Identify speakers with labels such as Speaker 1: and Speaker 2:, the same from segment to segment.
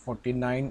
Speaker 1: 49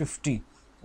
Speaker 1: 50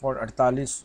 Speaker 1: 48,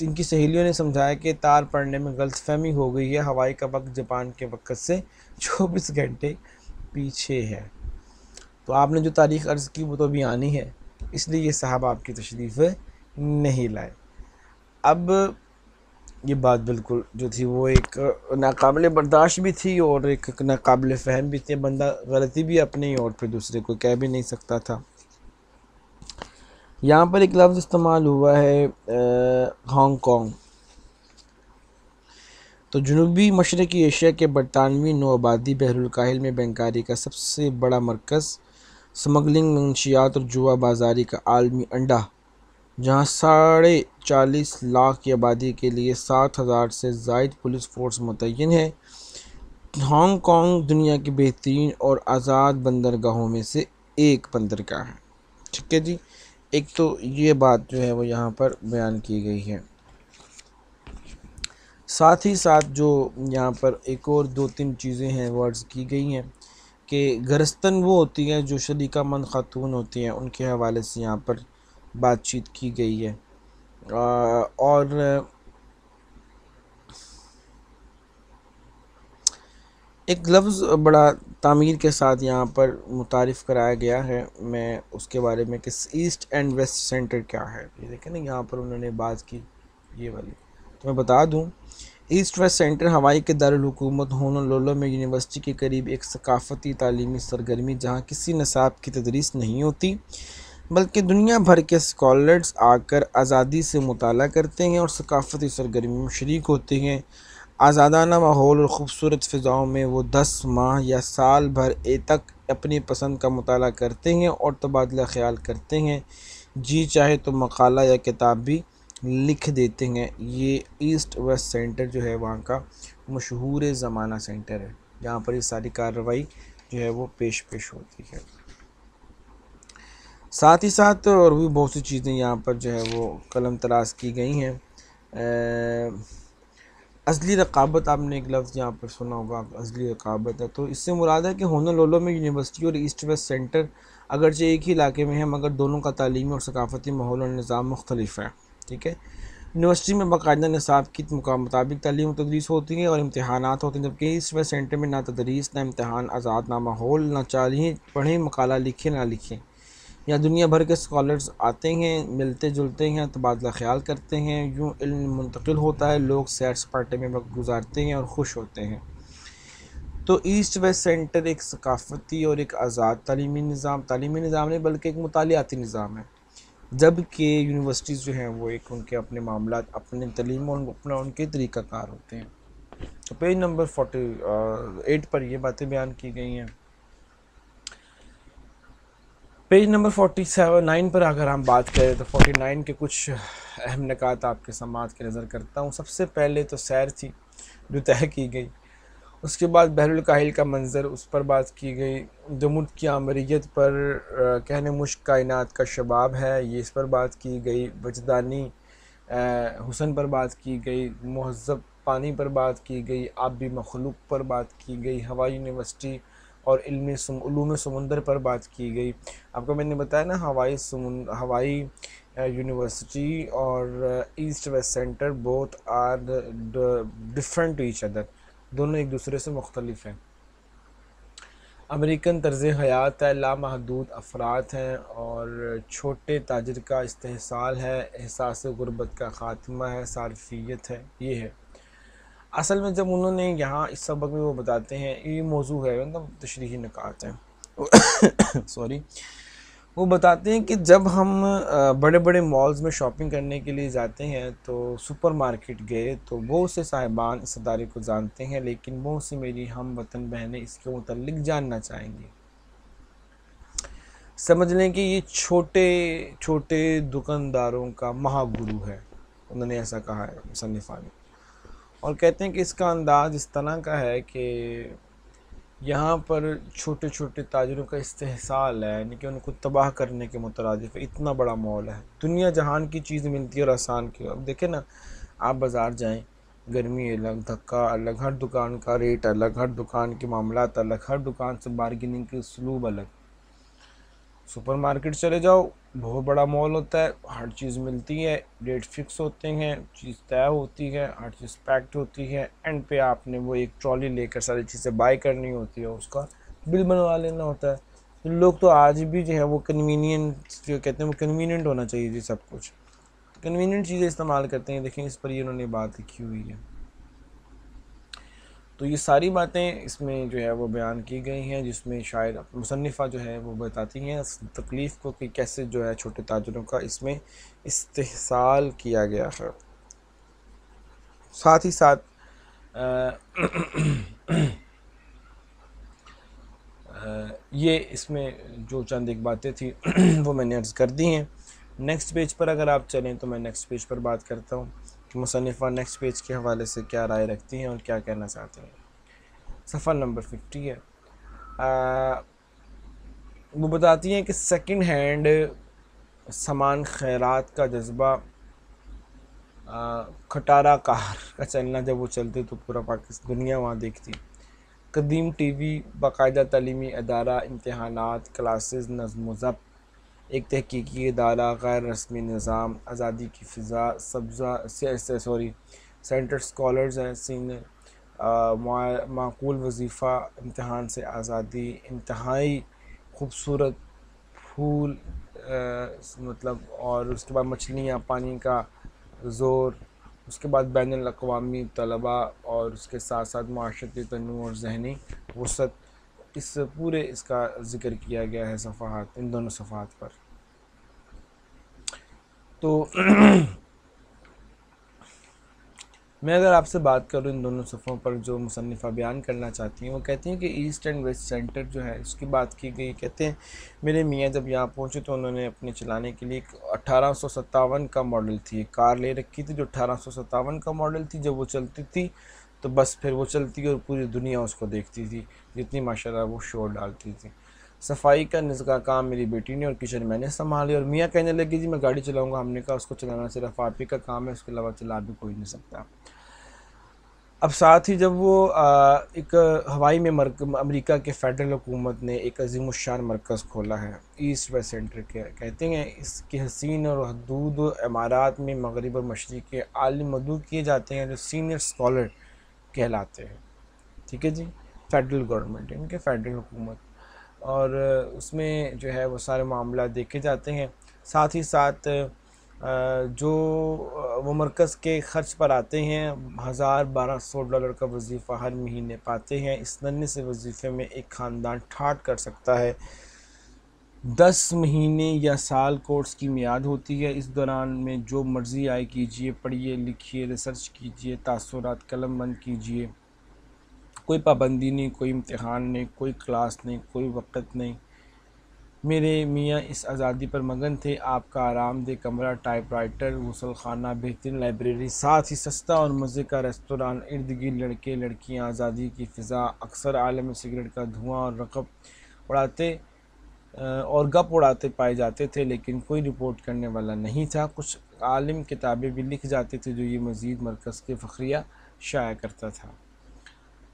Speaker 1: ان کی سہیلیوں نے سمجھایا کہ تار پڑنے میں غلط فہمی ہو گئی ہے، ہوائی کا وقت جاپان کے وقت سے 24 گھنٹے پیچھے ہے۔ تو آپ نے جو تاریخ عرض کی وہ تو ابھی آنی ہے، اس لیے یہ صاحب آپ کی تشریف نہیں لائے۔ اب یہ بات بالکل جو تھی وہ ایک ناقابل برداشت بھی تھی اور ایک ناقابل فہم بھی تھی، بندہ غلطی بھی اپنے ہی اور پھر دوسرے کو کہہ بھی نہیں سکتا تھا۔ یہاں پر ایک لفظ استعمال ہوا ہے ہانگ کانگ۔ تو جنوبی مشرقی ایشیا کے برطانوی نوآبادی بحر الکاہل میں بینکاری کا سب سے بڑا مرکز، سمگلنگ، منشیات اور جوا بازاری کا عالمی اڈہ، جہاں 40.5 لاکھ کی آبادی کے لیے 7,000 سے زائد پولیس فورس متعین ہے۔ ہانگ کانگ دنیا کی بہترین اور آزاد بندرگاہوں میں سے ایک بندرگاہ ہے۔ ٹھیک ہے جی، ایک تو یہ بات جو ہے وہ یہاں پر بیان کی گئی ہے۔ ساتھ ہی ساتھ جو یہاں پر ایک اور 2-3 چیزیں ہیں وہ عرض کی گئی ہیں کہ گرستن وہ ہوتی ہیں جو شریکہ مند خاتون ہوتی ہیں، ان کے حوالے سے یہاں پر بات چیت کی گئی ہے۔ اور ایک لفظ بڑا تعمیر کے ساتھ یہاں پر متعارف کرایا گیا ہے، میں اس کے بارے میں کہ ایسٹ اینڈ ویسٹ سینٹر کیا ہے۔ یہ دیکھیں نا یہاں پر انہوں نے بات کی یہ والی، تو میں بتا دوں ایسٹ ویسٹ سینٹر ہوائی کے دارالحکومت ہونولولو میں یونیورسٹی کے قریب ایک ثقافتی تعلیمی سرگرمی جہاں کسی نصاب کی تدریس نہیں ہوتی بلکہ دنیا بھر کے اسکالرز آ کر آزادی سے مطالعہ کرتے ہیں اور ثقافتی سرگرمی میں شریک ہوتے ہیں۔ آزادانہ ماحول اور خوبصورت فضاؤں میں وہ 10 ماہ یا سال بھر تک اپنی پسند کا مطالعہ کرتے ہیں اور تبادلہ خیال کرتے ہیں، جی چاہے تو مقالہ یا کتاب بھی لکھ دیتے ہیں۔ یہ ایسٹ ویسٹ سینٹر جو ہے وہاں کا مشہور زمانہ سینٹر ہے، جہاں پر یہ ساری کارروائی جو ہے وہ پیش ہوتی ہے۔ ساتھ ہی ساتھ اور بھی بہت سی چیزیں یہاں پر جو ہے وہ قلم تراز کی گئی ہیں۔ عزلی رقابت، آپ نے ایک لفظ یہاں پر سنا ہوگا، عزلی رقابت ہے، تو اس سے مراد ہے کہ ہونولولو میں یونیورسٹی اور ایسٹ ویسٹ سینٹر اگرچہ ایک ہی علاقے میں ہیں مگر دونوں کا تعلیمی اور ثقافتی ماحول اور نظام مختلف ہے۔ ٹھیک ہے، یونیورسٹی میں باقاعدہ نصاب کی مطابق تعلیم و تدریس ہوتی ہے اور امتحانات ہوتے ہیں، جبکہ ایسٹ ویسٹ سینٹر میں نہ تدریس، نہ امتحان، آزاد نہ ماحول، نہ چاہیں پڑھیں مقالہ لکھیں نہ لکھیں۔ یہاں دنیا بھر کے اسکالرز آتے ہیں، ملتے جلتے ہیں، تبادلہ خیال کرتے ہیں، یوں علم منتقل ہوتا ہے، لوگ سیر سپاٹے میں وقت گزارتے ہیں اور خوش ہوتے ہیں۔ تو ایسٹ ویسٹ سینٹر ایک ثقافتی اور ایک آزاد تعلیمی نظام نہیں بلکہ ایک مطالعاتی نظام ہے، جبکہ یونیورسٹیز جو ہیں وہ ایک ان کے اپنے معاملات، اپنے تعلیم اور اپنا ان کے طریقہ کار ہوتے ہیں۔ تو پیج نمبر 48 پر یہ باتیں بیان کی گئی ہیں۔ پیج نمبر 49 پر اگر ہم بات کریں تو 49 کے کچھ اہم نکات آپ کے سماعت کی نظر کرتا ہوں۔ سب سے پہلے تو سیر تھی جو طے کی گئی، اس کے بعد بحر الکاہل کا منظر، اس پر بات کی گئی، جمود کی عامریت پر کہنے مشک کائنات کا شباب ہے، یہ اس پر بات کی گئی، وجدانی حسن پر بات کی گئی، مہذب پانی پر بات کی گئی، آبی مخلوق پر بات کی گئی، ہوائی یونیورسٹی اور علوم سمندر پر بات کی گئی۔ آپ کو میں نے بتایا نا ہوائی یونیورسٹی اور east west centre both are different to each other, دونوں ایک دوسرے سے مختلف ہیں۔ امریکن طرز حیات ہے، لامحدود افراد ہیں اور چھوٹے تاجر کا استحصال ہے، احساس غربت کا خاتمہ ہے، صارفیت ہے، یہ ہے۔ اصل میں جب انہوں نے یہاں اس سبق میں وہ بتاتے ہیں، یہ موضوع ہے مطلب تشریحی نکات ہیں سوری، وہ بتاتے ہیں کہ جب ہم بڑے بڑے مالز میں شاپنگ کرنے کے لیے جاتے ہیں تو سپر مارکیٹ گئے تو بہت سے صاحبان اس ادارے کو جانتے ہیں، لیکن بہت سی میری ہم وطن بہنیں اس کے متعلق جاننا چاہیں گی۔ سمجھ لیں کہ یہ چھوٹے چھوٹے دکانداروں کا مہا گرو ہے، انہوں نے ایسا کہا ہے مصنفہ نے، اور کہتے ہیں کہ اس کا انداز اس طرح کا ہے کہ یہاں پر چھوٹے چھوٹے تاجروں کا استحصال ہے، یعنی کہ ان کو تباہ کرنے کے مترادف ہے، اتنا بڑا مال ہے، دنیا جہان کی چیز ملتی ہے اور آسان کی۔ اب دیکھیں نا، آپ بازار جائیں، گرمی الگ، دھکا الگ، ہر دکان کا ریٹ الگ، ہر دکان کے معاملات الگ، ہر دکان سے بارگیننگ کے اسلوب الگ۔ سپر مارکیٹ چلے جاؤ، بہت بڑا مال ہوتا ہے، ہر چیز ملتی ہے، ریٹ فکس ہوتے ہیں، چیز طے ہوتی ہے، ہر چیز پیکڈ ہوتی ہے، اینڈ پہ آپ نے وہ ایک ٹرالی لے کر ساری چیزیں بائی کرنی ہوتی ہے، اس کا بل بنوا لینا ہوتا ہے۔ لوگ تو آج بھی جو ہے وہ کنوینئنٹ جو کہتے ہیں وہ کنوینئنٹ ہونا چاہیے جی سب کچھ، کنوینئنٹ چیزیں استعمال کرتے ہیں۔ دیکھیں اس پر یہ انہوں نے بات لکھی ہوئی ہے۔ تو یہ ساری باتیں اس میں جو ہے وہ بیان کی گئی ہیں، جس میں شاعر مصنفہ جو ہے وہ بتاتی ہیں اس تکلیف کو کہ کیسے جو ہے چھوٹے تاجروں کا اس میں استحصال کیا گیا ہے۔ ساتھ ہی ساتھ یہ اس میں جو چند ایک باتیں تھیں وہ میں نے عرض کر دی ہیں۔ نیکسٹ پیج پر اگر آپ چلیں تو میں نیکسٹ پیج پر بات کرتا ہوں کہ مصنفہ نیکسٹ پیج کے حوالے سے کیا رائے رکھتی ہیں اور کیا کہنا چاہتے ہیں۔ صفحہ نمبر 50 ہے۔ وہ بتاتی ہیں کہ سیکنڈ ہینڈ سامان خیرات کا جذبہ کھٹارا کار کا چلنا، جب وہ چلتے تو پورا پاکستان دنیا وہاں دیکھتی۔ قدیم ٹی وی، باقاعدہ تعلیمی ادارہ، امتحانات، کلاسز، نظم و ضبط، ایک تحقیقی ادارہ، غیر رسمی نظام، آزادی کی فضا، سینٹر اسکالرز ہیں، سینئر معقول وظیفہ، امتحان سے آزادی، انتہائی خوبصورت پھول مطلب، اور اس کے بعد مچھلیاں، پانی کا زور، اس کے بعد بین الاقوامی طلباء، اور اس کے ساتھ ساتھ معاشرتی تنوع اور ذہنی وسعت، اس پورے اس کا ذکر کیا گیا ہے صفحات، ان دونوں صفحات پر۔ تو میں اگر آپ سے بات کروں ان دونوں صفحوں پر جو مصنفہ بیان کرنا چاہتی ہیں، وہ کہتی ہیں کہ ایسٹ اینڈ ویسٹ سینٹر جو ہے اس کی بات کی گئی۔ کہتے ہیں میرے میاں جب یہاں پہنچے تو انہوں نے اپنے چلانے کے لیے 1857 کا ماڈل تھی، ایک کار لے رکھی تھی جو 1857 کا ماڈل تھی۔ جب وہ چلتی تھی تو بس پھر وہ چلتی اور پوری دنیا اس کو دیکھتی تھی، جتنی ماشاءاللہ وہ شور ڈالتی تھی۔ صفائی کا کام میری بیٹی نے اور کچن میں نے سنبھالی، اور میاں کہنے لگے جی میں گاڑی چلاؤں گا۔ ہم نے کہا اس کو چلانا صرف آپ ہی کا کام ہے، اس کے علاوہ چلا بھی کوئی نہیں سکتا۔ اب ساتھ ہی جب وہ ایک ہوائی میں امریکہ کے فیڈرل حکومت نے ایک عظیم الشان مرکز کھولا ہے ایسٹ ویسٹ سینٹر کے، کہتے ہیں اس کی حسین اور حدود عمارات میں مغرب اور مشرق کے عالم مدعو کیے جاتے ہیں جو سینئر اسکالر کہلاتے ہیں، ٹھیک ہے جی، فیڈرل گورنمنٹ ان کے فیڈرل حکومت، اور اس میں جو ہے وہ سارے معاملات دیکھے جاتے ہیں۔ ساتھ ہی ساتھ جو وہ مرکز کے خرچ پر آتے ہیں، $1200 کا وظیفہ ہر مہینے پاتے ہیں۔ اس ننھے سے وظیفے میں ایک خاندان ٹھاٹھ کر سکتا ہے۔ 10 مہینے یا سال کورس کی میعاد ہوتی ہے، اس دوران میں جو مرضی آئے کیجئے، پڑھیے، لکھیے، ریسرچ کیجئے، تاثرات قلم بند کیجئے، کوئی پابندی نہیں، کوئی امتحان نہیں، کوئی کلاس نہیں، کوئی وقت نہیں۔ میرے میاں اس آزادی پر مگن تھے۔ آپ کا آرام دہ کمرہ، ٹائپ رائٹر، غسل خانہ، بہترین لائبریری، ساتھ ہی سستا اور مزے کا ریستوران، ارد گرد لڑکے لڑکیاں، آزادی کی فضا، اکثر عالم سگریٹ کا دھواں اور گپ اڑاتے پائے جاتے تھے، لیکن کوئی رپورٹ کرنے والا نہیں تھا۔ کچھ عالم کتابیں بھی لکھ جاتے تھے جو یہ مزید مرکز کے فخریہ شائع کرتا تھا،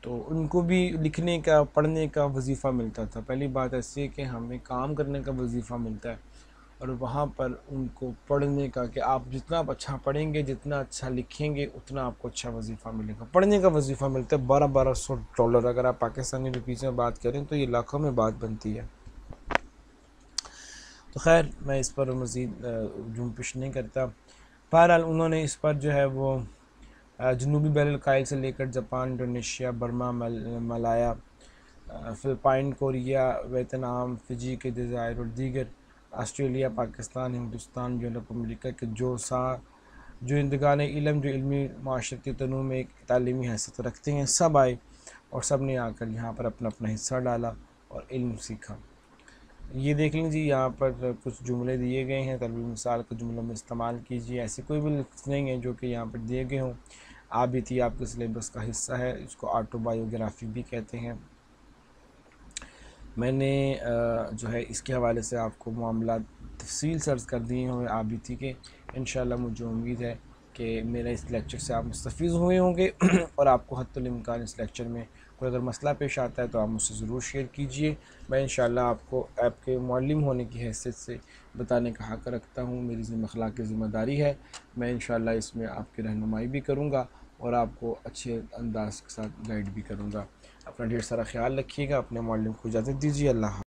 Speaker 1: تو ان کو بھی لکھنے کا، پڑھنے کا وظیفہ ملتا تھا۔ پہلی بات ایسی ہے کہ ہمیں کام کرنے کا وظیفہ ملتا ہے، اور وہاں پر ان کو پڑھنے کا، کہ آپ جتنا اچھا پڑھیں گے، جتنا اچھا لکھیں گے، اتنا آپ کو اچھا وظیفہ ملے گا۔ پڑھنے کا وظیفہ ملتا ہے $1200، اگر آپ پاکستانی روپیز میں بات کریں تو یہ لاکھوں میں بات بنتی ہے۔ تو خیر میں اس پر مزید جم پیش نہیں کرتا۔ بہرحال انہوں نے اس پر جو ہے وہ جنوبی بحر الکاہل سے لے کر جاپان، انڈونیشیا، برما، ملایا، فلپائن، کوریا، ویتنام، فجی کے جزائر اور دیگر، آسٹریلیا، پاکستان، ہندوستان، یورپ، امریکہ کے جو اندگان علم، جو علمی معاشرتی تنوع میں ایک تعلیمی حیثیت رکھتے ہیں، سب آئے اور سب نے آ کر یہاں پر اپنا اپنا حصہ ڈالا اور علم سیکھا۔ یہ دیکھ لیں جی، یہاں پر کچھ جملے دیے گئے ہیں، طلبی مثال کے جملوں میں استعمال کیجیے۔ ایسے کوئی بھی لفظ نہیں ہیں جو کہ یہاں پر دیے گئے ہوں۔ آبیتی آپ کے سلیبس کا حصہ ہے، اس کو آٹو بایوگرافی بھی کہتے ہیں۔ میں نے جو ہے اس کے حوالے سے آپ کو معاملات تفصیل سے عرض کر دیے ہیں آبیتی کے۔ انشاءاللہ مجھے امید ہے کہ میرا اس لیکچر سے آپ مستفید ہوئے ہوں گے اور آپ کو حتی الامکان اس لیکچر میں کوئی اگر مسئلہ پیش آتا ہے تو آپ مجھ سے ضرور شیئر کیجئے. میں انشاءاللہ آپ کو آپ کے معلم ہونے کی حیثیت سے بتانے کا حق رکھتا ہوں. میری اخلاقی ذمہ داری ہے. میں انشاءاللہ اس میں آپ کی رہنمائی بھی کروں گا اور آپ کو اچھے انداز کے ساتھ گائیڈ بھی کروں گا. اپنا ڈھیر سارا خیال رکھیے گا. اپنے معلم کو اجازت دیجیے. اللہ حافظ.